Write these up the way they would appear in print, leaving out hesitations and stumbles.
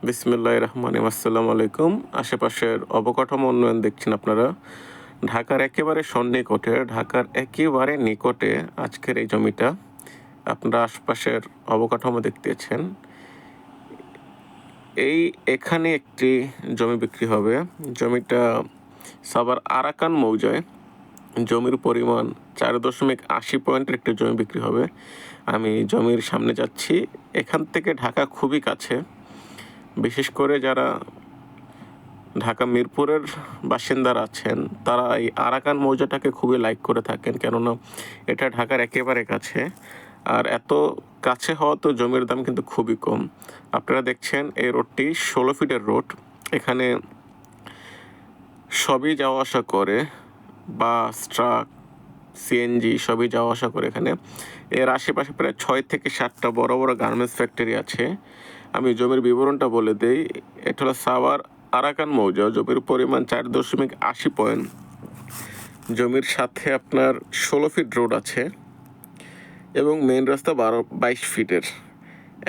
বিসমিল্লাহির রহমানির রহিম। আসসালামু আলাইকুম। আশেপাশের অবকাঠামো উন্নয়ন দেখছেন আপনারা। ঢাকার একেবারে সন্নিকটে, ঢাকার একেবারে নিকটে আজকের এই জমিটা। আপনারা আশপাশের অবকাঠামো দেখতেছেন। এখানে একটি জমি বিক্রি হবে। জমিটা সাভার আরাকান মৌজায়। জমির পরিমাণ 4.80 পয়েন্টের একটি জমি বিক্রি হবে। আমি জমির সামনে যাচ্ছি। এখান থেকে ঢাকা খুবই কাছে। বিশেষ করে যারা ঢাকা মিরপুরের বাসিন্দারা আছেন তারা এই আরাকান মৌজাটাকে খুবই লাইক করে থাকেন, কেননা এটা ঢাকার একেবারে কাছে। আর এত কাছে হওয়া তো জমির দাম কিন্তু খুবই কম। আপনারা দেখছেন এই রোডটি 16 ফিটের রোড। এখানে সবই যাওয়া আসা করে, বাস, ট্রাক, সিএনজি সবই যাওয়া আসা করে এখানে। এর আশেপাশে প্রায় 6 থেকে 7টা বড় বড় গার্মেন্টস ফ্যাক্টরি আছে। আমি জমির বিবরণটা বলে দেই। এটা হলো সাভার আরাকান মৌজা। জমির পরিমাণ 4.80 পয়েন্ট। জমির সাথে আপনার 16 ফিট রোড আছে এবং মেইন রাস্তা 22 ফিটের।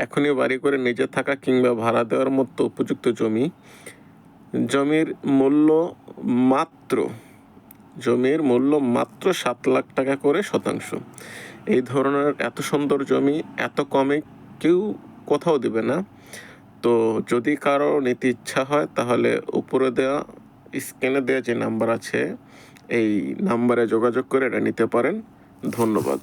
এখনই বাড়ি করে নিজে থাকা কিংবা ভাড়া দেওয়ার মতো উপযুক্ত জমি। জমির মূল্য মাত্র 7 লাখ টাকা করে শতাংশ। এই ধরনের এত সুন্দর জমি এত কমে কেউ কোথাও দেবে না। তো যদি কারো নিতে ইচ্ছা হয় তাহলে উপরে দেওয়া স্ক্রিনে দেওয়া যে নাম্বার আছে এই নাম্বারে যোগাযোগ করে এটা নিতে পারেন। ধন্যবাদ।